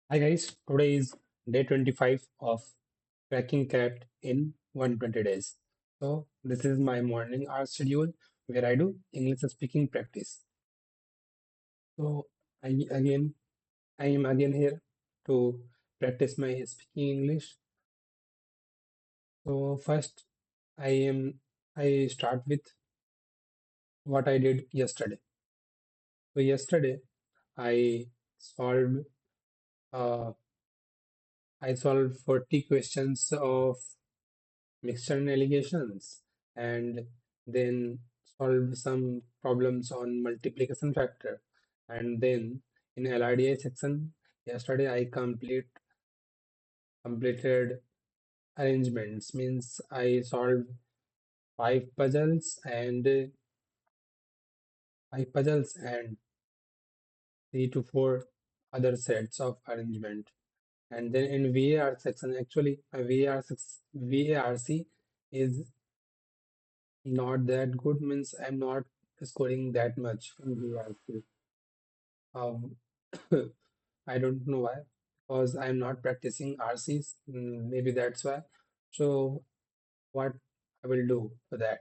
Hi guys, today is day 25 of tracking cat in 120 days. So this is my morning hour schedule where I do English speaking practice. So again I am again here to practice my speaking English. So first I am I start with what I did yesterday. So yesterday I solved uh, I solved 40 questions of mixture and allegations, and then solve some problems on multiplication factor. And then in LRDI section, yesterday I completed arrangements, means I solved five puzzles and 3 to 4 other sets of arrangement. And then in VAR section, actually, my VARC is not that good, means I'm not scoring that much in VRC. Um, I don't know why, because I'm not practicing RCs. Maybe that's why. So what I will do for that?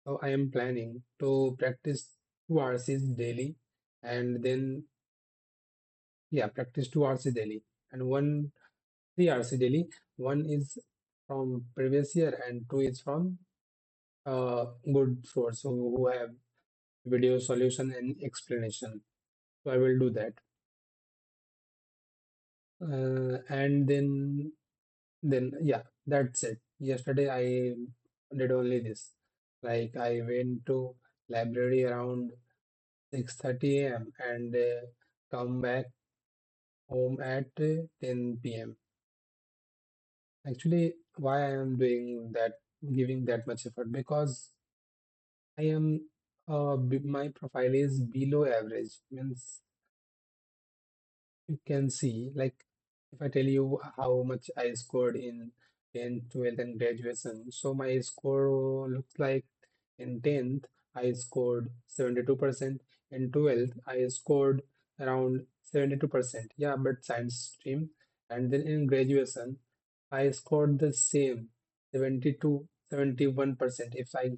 So I am planning to practice 2 RCs daily, and then yeah, practice 2 RC daily, and 3 RC daily. One is from previous year, and two is from good source who have video solution and explanation. So I will do that. And then yeah, that's it. Yesterday I did only this. Like I went to library around 6:30 a.m. and come back home at 10 p.m. Actually, why I am doing that, giving that much effort? Because I am my profile is below average. Means you can see, like, if I tell you how much I scored in 10th, 12th, and graduation, so my score looks like in 10th, I scored 72%. In 12th, I scored around 72%. Yeah, but science stream. And then in graduation, I scored the same 72, 71%. If I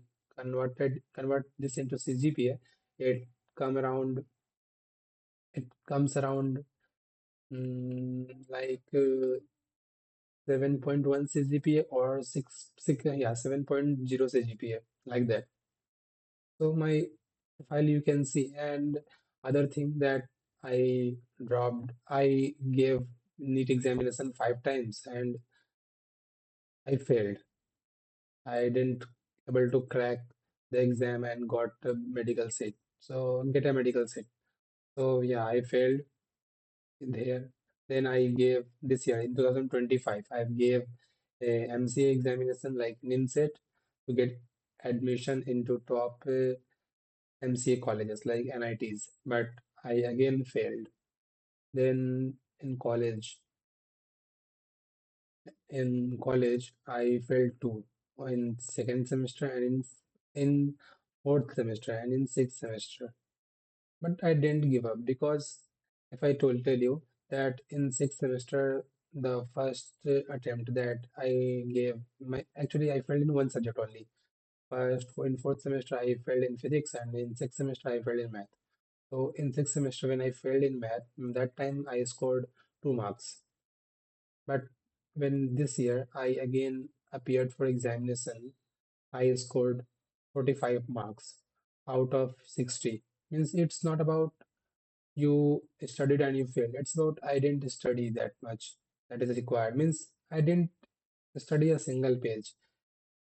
convert this into CGPA, it come around it comes around like 7.1 CGPA or 7.0 CGPA, like that. So my file you can see. And other thing that I I gave NEET examination 5 times and I failed. I didn't able to crack the exam and got a medical seat. So get a medical seat. So yeah, I failed there. Then I gave this year in 2025, I gave a MCA examination like NIMSET to get admission into top MCA colleges like NITs, but I again failed. Then in college, I failed too in second semester and in fourth semester and in sixth semester. But I didn't give up because if I tell you that in sixth semester, the first attempt that I gave, my actually I failed in one subject only. First, in fourth semester, I failed in physics, and in sixth semester, I failed in math. So in sixth semester, when I failed in math, that time I scored 2 marks. But when this year I again appeared for examination, I scored 45 marks out of 60. Means it's not about you studied and you failed. It's about I didn't study that much that is required. Means I didn't study a single page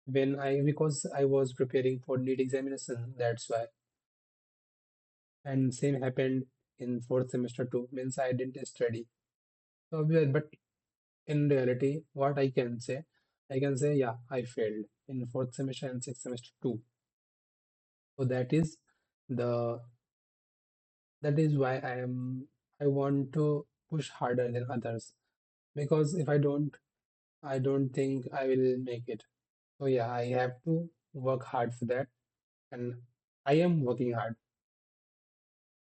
when I because I was preparing for NEET examination. That's why. And same happened in fourth semester too. Means I didn't study. So, yeah, but in reality, what I can say, yeah, I failed in fourth semester and sixth semester too. So the that is why I want to push harder than others because if I don't think I will make it. So yeah, I have to work hard for that, and I am working hard,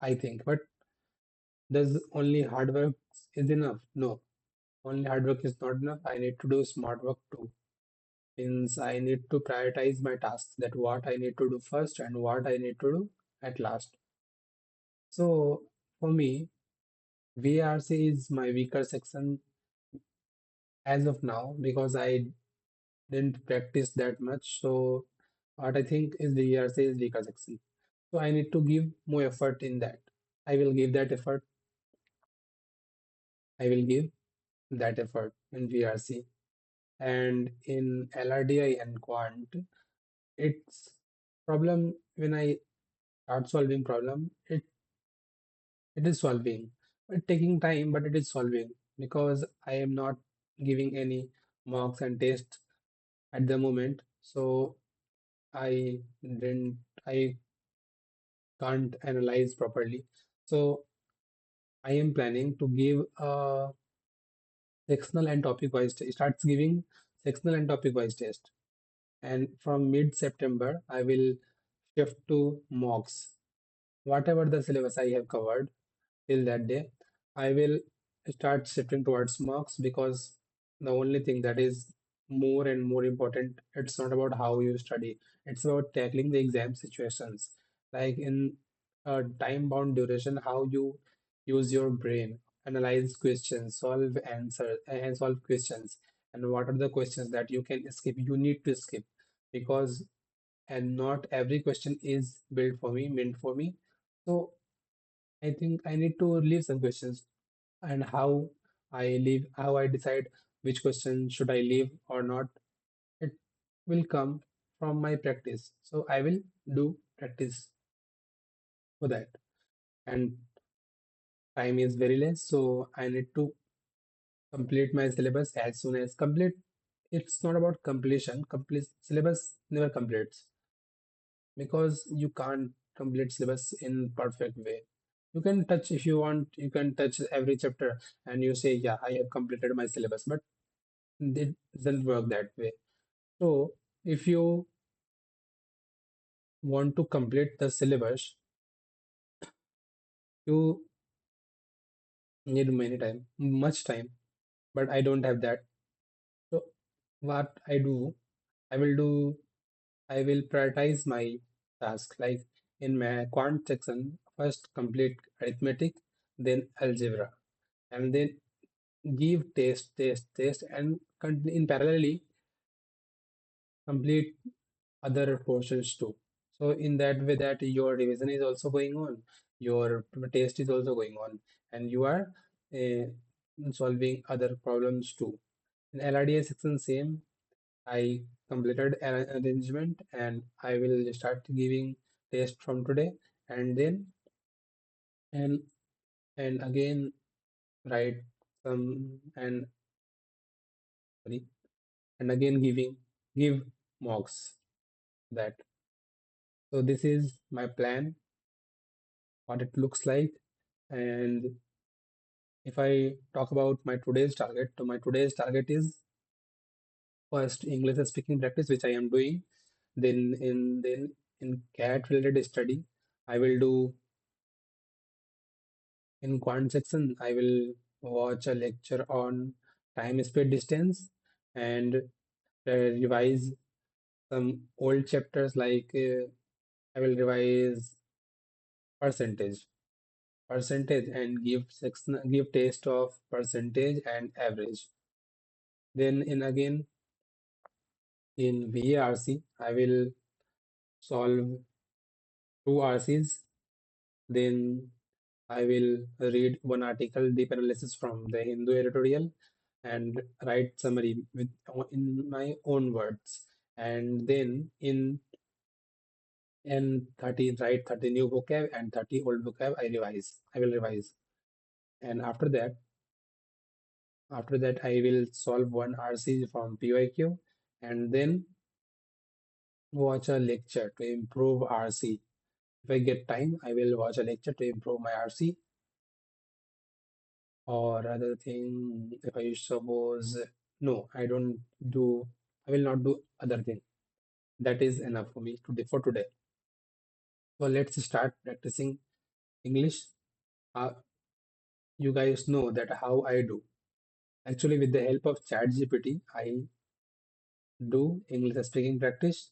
I think. But Does only hard work is enough? No, only hard work is not enough. I need to do smart work too. Means I need to prioritize my tasks, that what I need to do first and what I need to do at last. So for me, VRC is my weaker section as of now because I didn't practice that much. So what I think is the VRC is weaker section. So I need to give more effort in that. I will give that effort. I will give that effort in VRC. And in LRDI and Quant, it's problem when I start solving problem, it is solving. It taking time, but it is solving because I am not giving any marks and tests at the moment. So I didn't I can't analyze properly. So I am planning to give a sectional and topic wise starts giving sectional and topic wise test. And from mid September, I will shift to mocks. Whatever the syllabus I have covered till that day, I will start shifting towards marks because the only thing that is more and more important, it's not about how you study, it's about tackling the exam situations. Like in a time-bound duration, how you use your brain, analyze questions, solve answers, and solve questions, and what are the questions that you can skip, you need to skip because and not every question is built for me, meant for me. So I think I need to leave some questions and how I leave, how I decide which question should I leave or not. It will come from my practice. So I will do practice for that. And time is very less, so I need to complete my syllabus as soon as complete. It's not about completion. Complete syllabus never completes because you can't complete syllabus in perfect way. You can touch if you want, you can touch every chapter and you say, yeah, I have completed my syllabus, but it doesn't work that way. So if you want to complete the syllabus, you need many time, much time, but I don't have that. So what I do, I will do, I will prioritize my task. Like in my quant section, first complete arithmetic, then algebra, and then give test, and in parallelly complete other portions too. So in that way that your revision is also going on, your test is also going on, and you are uh, solving other problems too. In LRDA section, same. I completed arrangement and I will start giving test from today, and then and and again write some and sorry, and again give mocks that. So this is my plan, what it looks like. And if I talk about my today's target, so my today's target is first English speaking practice, which I am doing. Then in CAT related study, I will do in quant section, I will watch a lecture on time, speed, distance, and revise some old chapters like I will revise percentage, percentage, and give section, give taste of percentage and average. Then in again in VARC, I will solve two RCs. Then I will read one article, deep analysis from the Hindu editorial, and write summary with in my own words. And then in 30 write 30 new vocab and 30 old vocab I revise. I will revise. And after that I will solve one RC from PYQ and then watch a lecture to improve RC. If I get time, I will watch a lecture to improve my RC or other thing. If I suppose, no, I don't do, I will not do other thing. That is enough for me today for today. So let's start practicing English. Uh, you guys know that how I do. Actually, with the help of ChatGPT, I do English speaking practice.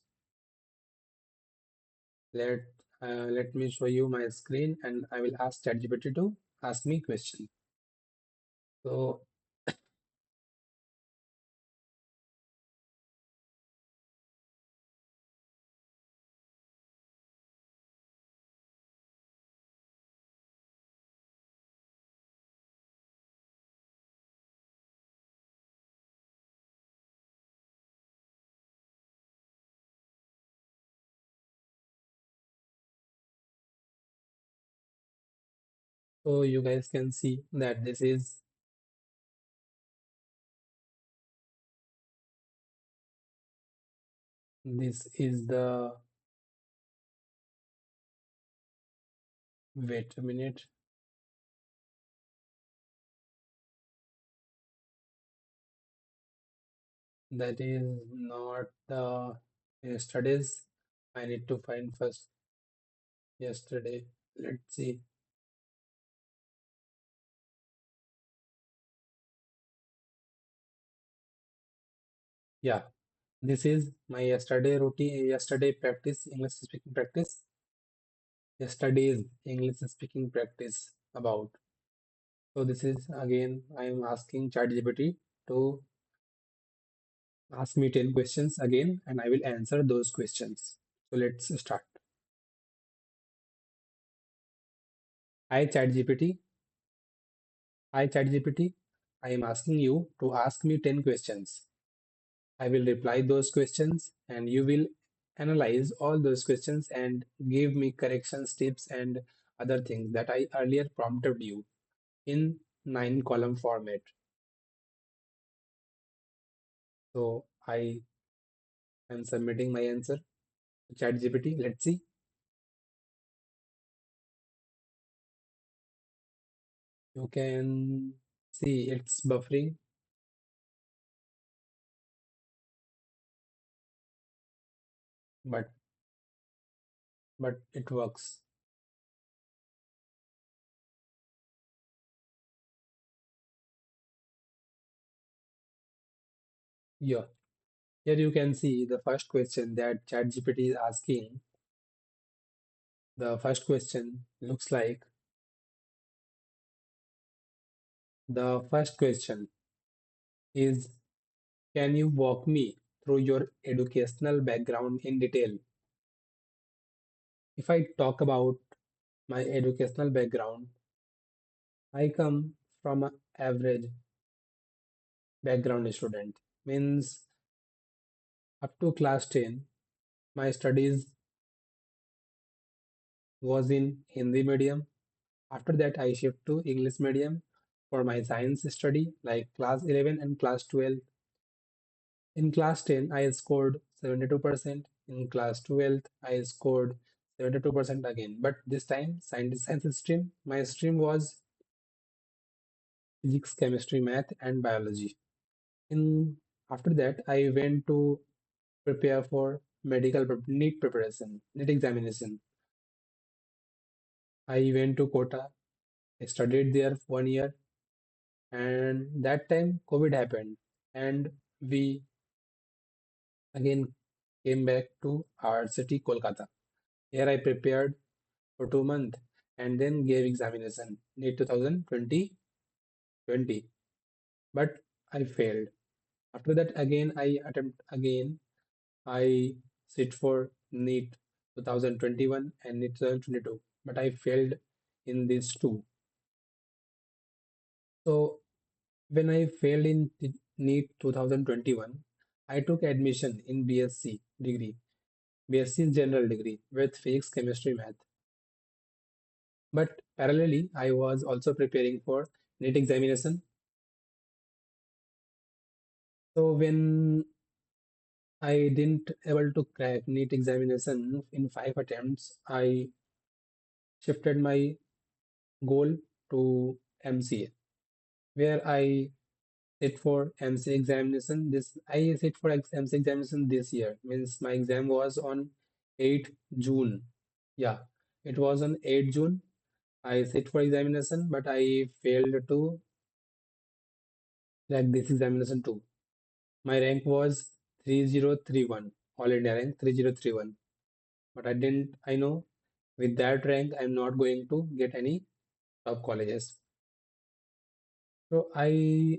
Let let me show you my screen, and I will ask ChatGPT to ask me question. So, so you guys can see that this is the, wait a minute, that is not the yesterday's. I need to find first yesterday. Let's see. Yeah, this is my yesterday routine, yesterday practice, English speaking practice. Yesterday's English speaking practice about. So this is again, I am asking ChatGPT to ask me 10 questions again, and I will answer those questions. So let's start. Hi ChatGPT. Hi ChatGPT. I am asking you to ask me 10 questions. I will reply those questions, and you will analyze all those questions and give me corrections, tips, and other things that I earlier prompted you in 9 column format. So I am submitting my answer to ChatGPT. Let's see. You can see it's buffering, but it works. Yeah. Here you can see the first question that ChatGPT is asking. The first question looks like the first question is, can you walk me through your educational background in detail? If I talk about my educational background, I come from an average background student. Means up to class 10, my studies was in Hindi medium. After that, I shift to English medium for my science study, like class 11 and class 12. In class 10, I scored 72%. In class 12, I scored 72% again. But this time, science stream, my stream was physics, chemistry, math, and biology. In After that, I went to prepare for NEET preparation, NEET examination. I went to Kota. I studied there 1 year, and that time COVID happened, and we again came back to our city, Kolkata. Here I prepared for 2 months and then gave examination NEET 2020, but I failed. After that, again I attempt again. I sit for NEET 2021 and NEET 2022, but I failed in these two. So when I failed in NEET 2021, I took admission in BSc degree, BSc general degree with physics, chemistry, math. But parallelly, I was also preparing for NEET examination. So when I didn't able to crack NEET examination in 5 attempts, I shifted my goal to MCA, where I sit for MCA examination. This I sit for MCA examination this year. Means my exam was on 8th June. Yeah, it was on 8th June. I sit for examination, but I failed to crack this examination too. My rank was 3031, All India rank 3031. But I know with that rank, I'm not going to get any top colleges. So I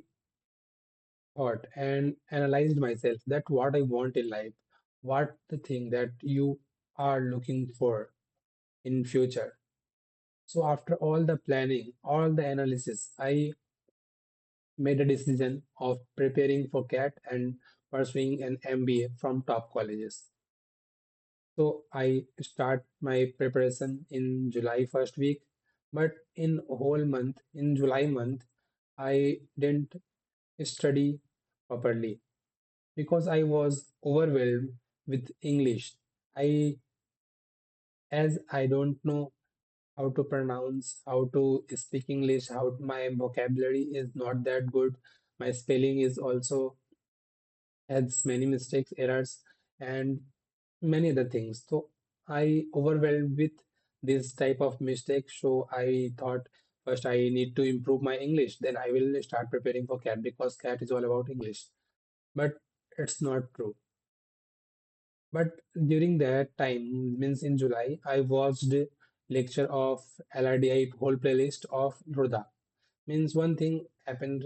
thought and analyzed myself that what I want in life, what the thing that you are looking for in future. So after all the planning, all the analysis, I made a decision of preparing for CAT and pursuing an MBA from top colleges. So I start my preparation in July first week, but in whole month, in July month, I didn't study properly because I was overwhelmed with English. I as I don't know how to pronounce, how to speak English, how my vocabulary is not that good. My spelling is also has many mistakes, errors, and many other things. So I overwhelmed with this type of mistakes. So I thought first I need to improve my English, then I will start preparing for CAT because CAT is all about English. But it's not true. But during that time, means in July, I watched lecture of LRDI whole playlist of Rhoda. Means one thing happened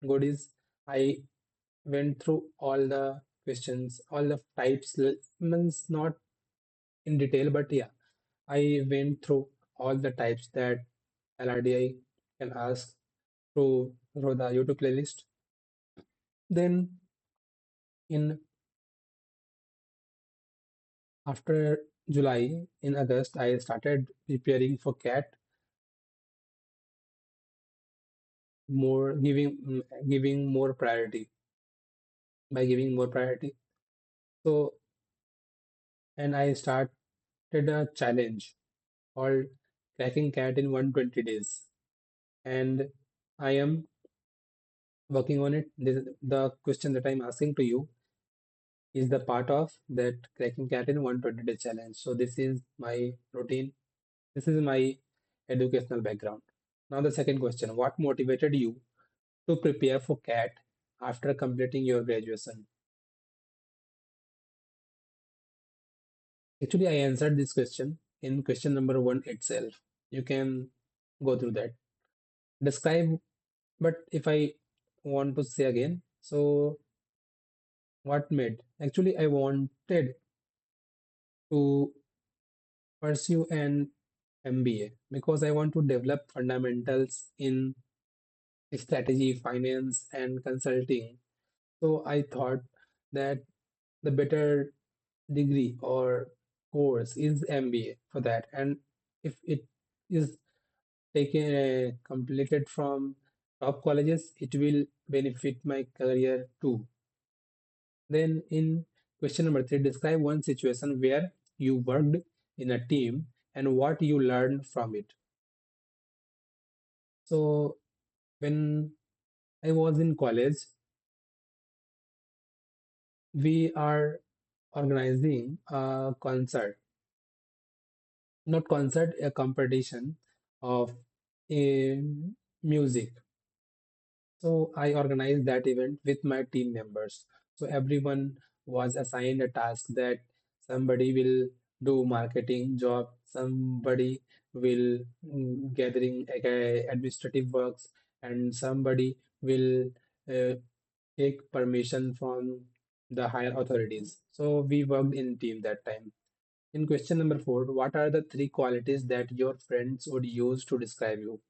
good is I went through all the questions, all the types, means not in detail, but yeah, I went through all the types that LRDI can ask through the YouTube playlist. Then in after July, in August, I started preparing for CAT, more giving more priority by giving more priority. So and I started a challenge called cracking CAT in 120 days, and I am working on it. The question that I'm asking to you is the part of that cracking cat in 120 day challenge. So this is my routine. This is my educational background. Now the second question, what motivated you to prepare for CAT after completing your graduation? Actually, I answered this question in question number one itself. You can go through that. Describe, but if I want to say again, so what made? Actually, I wanted to pursue an MBA because I want to develop fundamentals in strategy, finance, and consulting. So I thought that the better degree or course is MBA for that. And if it is taken completed from top colleges, it will benefit my career too. Then in question number three, describe one situation where you worked in a team and what you learned from it. So when I was in college, we are organizing a concert, not concert, a competition of music. So I organized that event with my team members. So everyone was assigned a task that somebody will do marketing job, somebody will gathering administrative works, and somebody will uh, take permission from the higher authorities. So we worked in team that time. In question number four, what are the three qualities that your friends would use to describe you?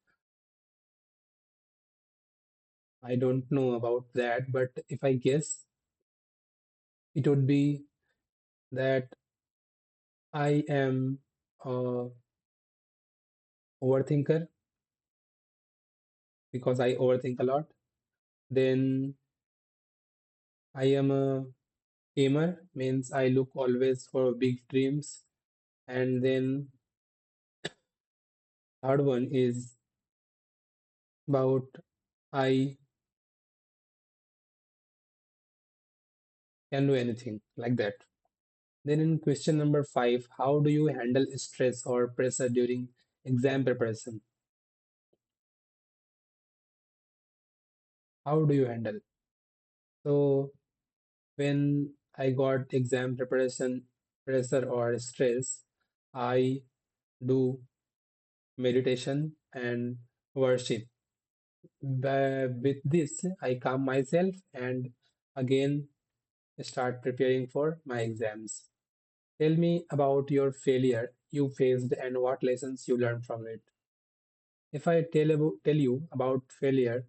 I don't know about that, but if I guess, it would be that I am a overthinker because I overthink a lot. Then I am a aimer, means I look always for big dreams. And then third one is about I can do anything like that. Then in question number five, how do you handle stress or pressure during exam preparation? How do you handle? So when I got exam preparation pressure or stress, I do meditation and worship. With this, I calm myself and again start preparing for my exams. Tell me about your failure you faced and what lessons you learned from it. If I tell you about failure,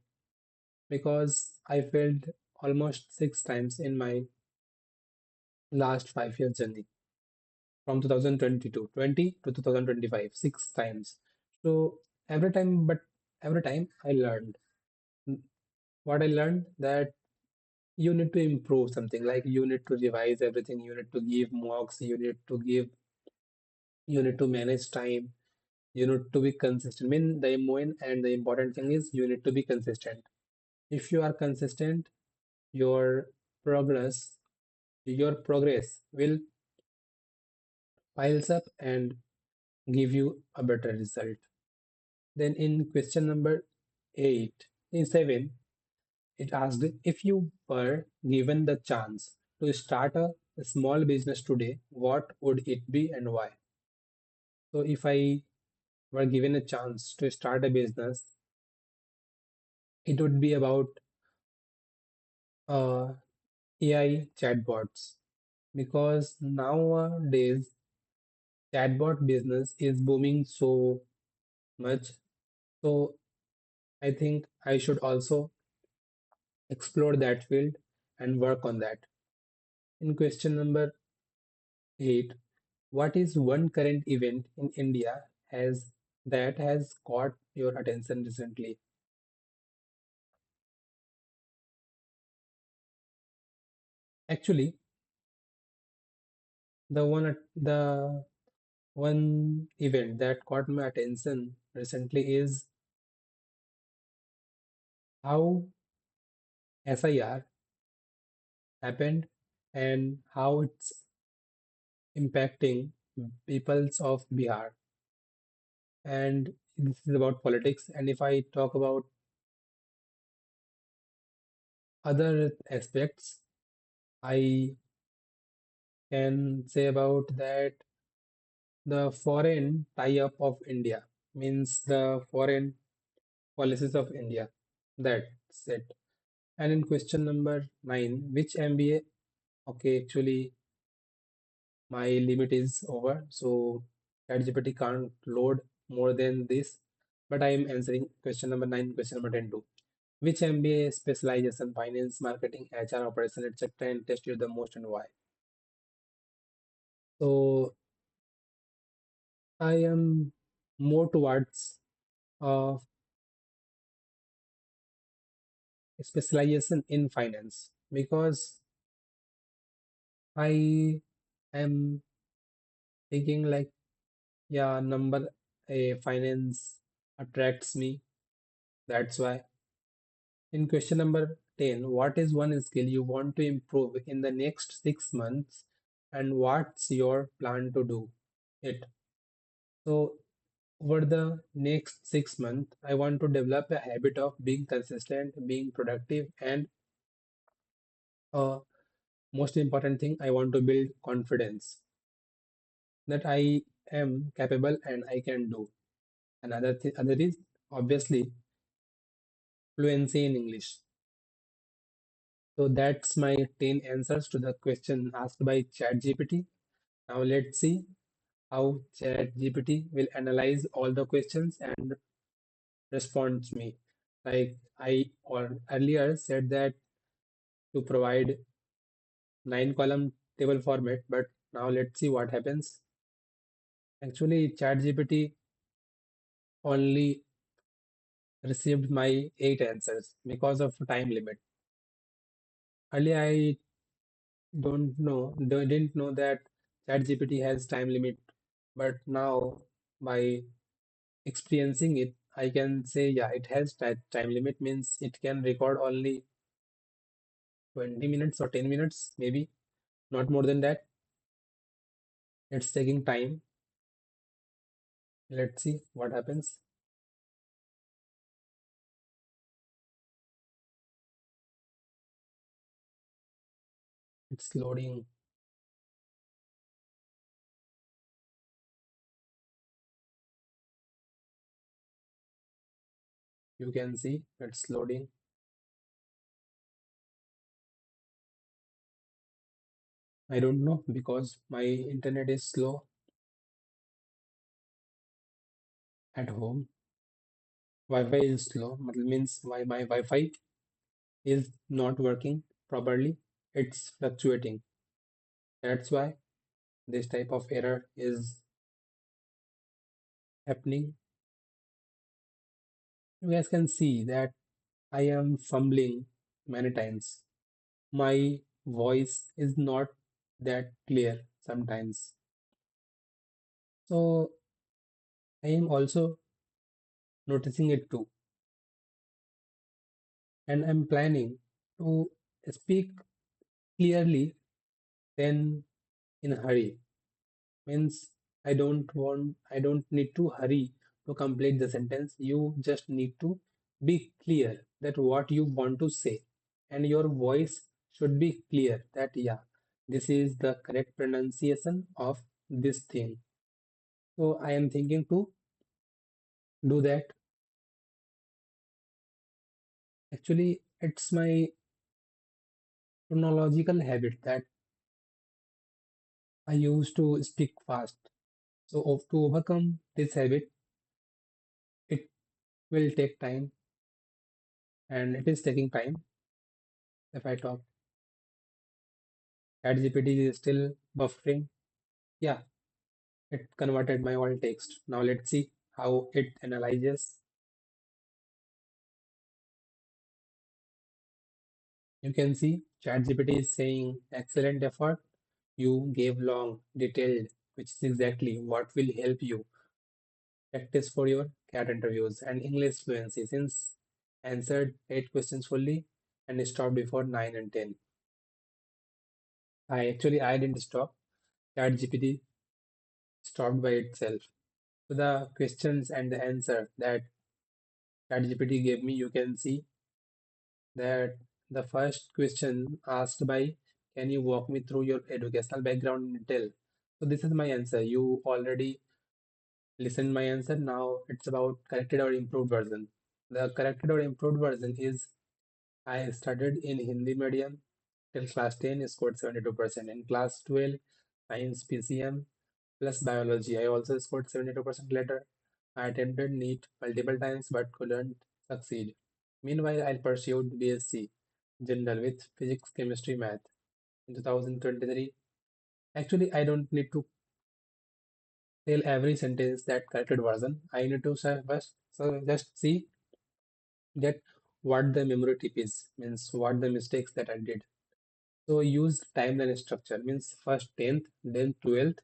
because I failed almost 6 times in my last 5 year journey from 2022 20 to 2025, 6 times. So every time, but every time I learned what I learned that you need to improve something, like you need to revise everything, you need to give mocks, you need to manage time, you need to be consistent. I mean, the main and the important thing is you need to be consistent. If you are consistent, your progress, your progress will piles up and give you a better result. Then in question number eight, in seven, it asked if you were given the chance to start a small business today, what would it be and why? So if I were given a chance to start a business, it would be about uh, AI chatbots, because nowadays chatbot business is booming so much. So I think I should also explore that field and work on that. In question number eight, what is one current event in India has that has caught your attention recently? Actually, the one event that caught my attention recently is how SIR happened and how it's impacting peoples of Bihar. And this is about politics. And if I talk about other aspects, I can say about that the foreign tie-up of India means the foreign policies of India. That's it. And in question number nine, which MBA? Okay, actually, my limit is over, so ChatGPT can't load more than this. But I am answering question number nine, question number 10 too. Which MBA specialization, finance, marketing, HR, operation, etc., interest you the most and why? So I am more towards uh, specialization in finance because I am thinking like, yeah, number a finance attracts me. That's why. In question number 10, what is one skill you want to improve in the next 6 months and what's your plan to do it? So over the next 6 months, I want to develop a habit of being consistent, being productive, and most important thing, I want to build confidence that I am capable and I can do. Other is obviously fluency in English. So that's my 10 answers to the question asked by ChatGPT. Now let's see how ChatGPT will analyze all the questions and respond to me. Like I or earlier said that to provide 9 column table format, but now let's see what happens. Actually, ChatGPT only received my 8 answers because of time limit. Earlier, I didn't know that ChatGPT has time limit, but now by experiencing it, I can say yeah, it has time limit means it can record only 20 minutes or 10 minutes, maybe not more than that. It's taking time. Let's see what happens. It's loading. You can see it's loading. I don't know because my internet is slow at home. Wi-Fi is slow, means my Wi-Fi is not working properly. It's fluctuating. That's why this type of error is happening. You guys can see that I am fumbling many times. My voice is not that clear sometimes. So I am also noticing it too. And I'm planning to speak clearly then in a hurry. Means I don't need to hurry to complete the sentence. You just need to be clear that what you want to say. And your voice should be clear that, yeah, this is the correct pronunciation of this thing. So I am thinking to do that. Actually, it's my chronological habit that I used to speak fast. So to overcome this habit, it will take time and it is taking time if I talk. ChatGPT is still buffering. Yeah, it converted my alt text. Now let's see how it analyzes. You can see ChatGPT is saying excellent effort. You gave long, detailed, which is exactly what will help you practice for your cat interviews and English fluency since answered 8 questions fully and stopped before 9 and 10. I didn't stop. ChatGPT stopped by itself. So the questions and the answer that ChatGPT gave me, you can see that the first question asked by, can you walk me through your educational background in detail? So this is my answer. You already listened my answer. Now it's about corrected or improved version. The corrected or improved version is I studied in Hindi medium till class 10, scored 72%. In class 12, science PCM plus biology. I also scored 72% later. I attempted NEET multiple times but couldn't succeed. Meanwhile, I pursued BSc General with Physics, Chemistry, Math in 2023. Actually, I don't need to tell every sentence that corrected version. I need to say first, so just see that what the memory tip is, means what the mistakes that I did. So use timeline structure, means first 10th, then 12th,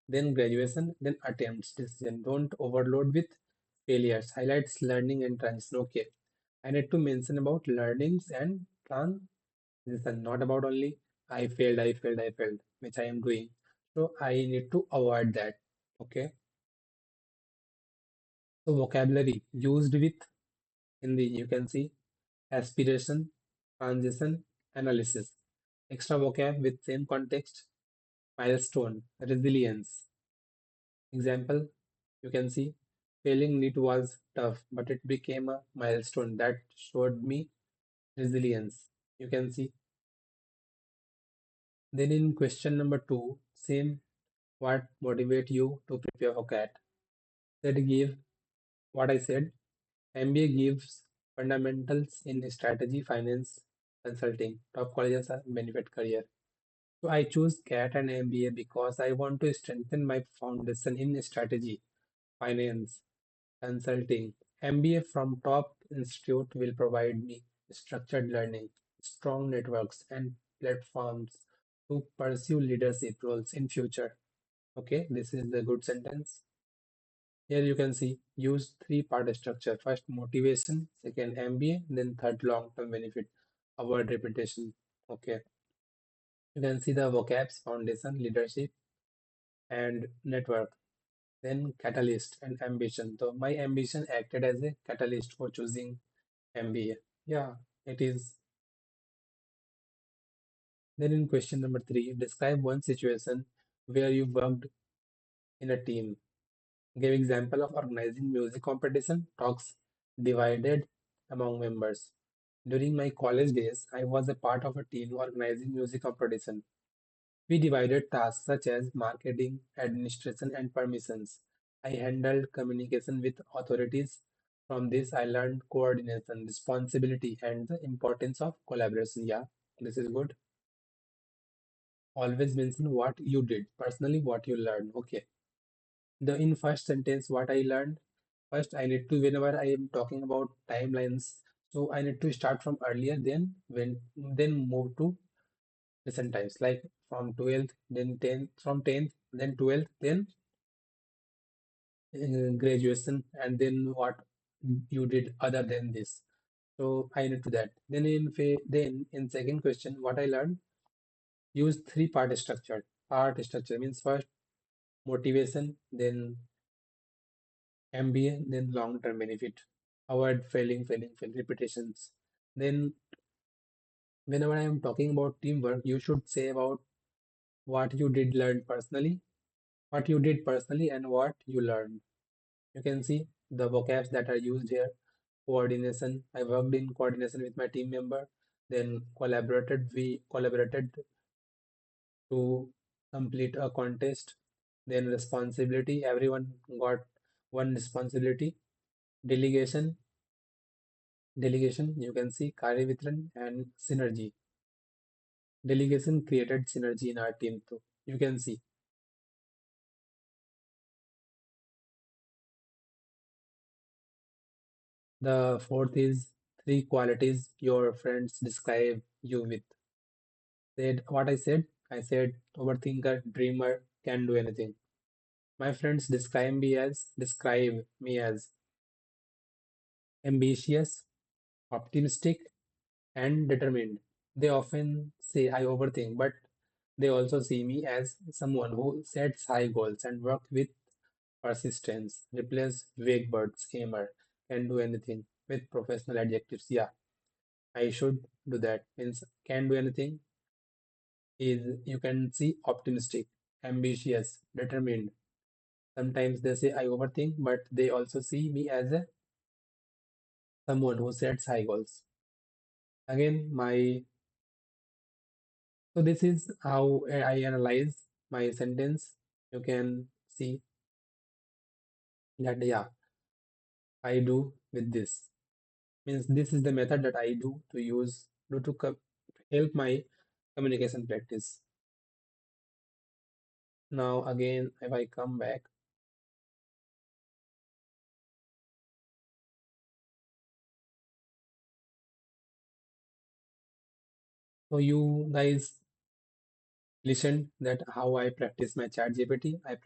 then graduation, then attempts decision. Don't overload with failures. Highlights learning and transition. Okay. I need to mention about learnings and transition, not about only I failed, which I am doing. So I need to avoid that. Okay. So vocabulary used with Hindi, you can see aspiration, transition, analysis. Extra vocab with same context, milestone, resilience. Example, you can see failing NEET was tough, but it became a milestone that showed me resilience. You can see. Then in question number two, same what motivate you to prepare for CAT. That give what I said. MBA gives fundamentals in strategy, finance, consulting. Top colleges are benefit career. So I choose CAT and MBA because I want to strengthen my foundation in strategy, finance, consulting. MBA from top institute will provide me structured learning, strong networks, and platforms to pursue leadership roles in future. Okay, this is the good sentence. Here you can see use three-part structure. First motivation, second MBA, then third long-term benefit. Avoid repetition. Okay, you can see the vocabs, foundation, leadership, and network. Then catalyst and ambition. So my ambition acted as a catalyst for choosing MBA. Yeah, it is Then in question number three, describe one situation where you worked in a team. Give example of organizing music competition, talks divided among members. During my college days, I was a part of a team organizing music competition. We divided tasks such as marketing, administration, and permissions. I handled communication with authorities. From this, I learned coordination, responsibility, and the importance of collaboration. Yeah, this is good. Always mention what you did, personally, what you learned. Okay. The in first sentence, what I learned, first I need to, whenever I am talking about timelines, so I need to start from earlier, then move to recent times, like from 12th, then 10th, from 10th, then 12th, then graduation, and then what you did other than this. So I need to that. Then in second question, what I learned, use three-part structure. Part structure means first motivation, then MBA, then long-term benefit. Avoid failing repetitions. Then whenever I am talking about teamwork, you should say about what you did learn personally, what you did personally, and what you learned. You can see the vocabs that are used here. Coordination. I worked in coordination with my team member. Then collaborated. We collaborated to complete a contest. Then responsibility. Everyone got one responsibility. Delegation. Delegation. You can see Karya Vitran and synergy. Delegation created synergy in our team too. You can see. The fourth is three qualities your friends describe you with. Said what I said? I said overthinker, dreamer, can do anything. My friends describe me as ambitious, optimistic, and determined. They often say I overthink, but they also see me as someone who sets high goals and work with persistence. Replace vague words, aimer, can do anything with professional adjectives. Yeah, I should do that. Means can do anything is you can see optimistic, ambitious, determined. Sometimes they say I overthink, but they also see me as a someone who sets high goals. Again, so this is how I analyze my sentence. You can see that yeah, I do with this. Means this is the method that I do to help my communication practice. Now again, if I come back, so you guys listen that how I practice my chat GPT. I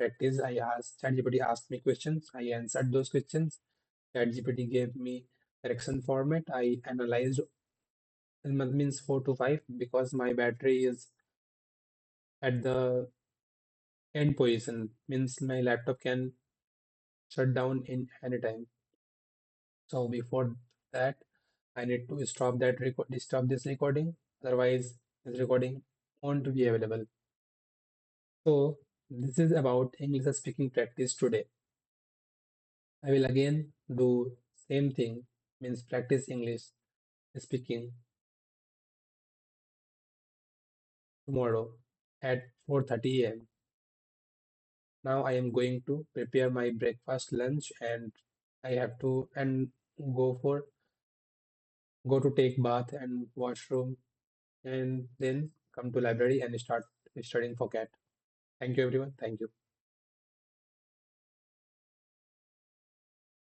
asked chat GPT asked me questions. I answered those questions. Chat GPT gave me correction format. I analyzed means 4 to 5 because my battery is at the end position. Means my laptop can shut down in any time. So before that, I need to stop this recording. Otherwise, this recording won't be available. So this is about English speaking practice today. I will again do same thing, means practice English speaking tomorrow at 4:30 a.m. Now I am going to prepare my breakfast, lunch, and I have to and go for go to take bath and washroom and then come to library and start studying for CAT. Thank you everyone. Thank you.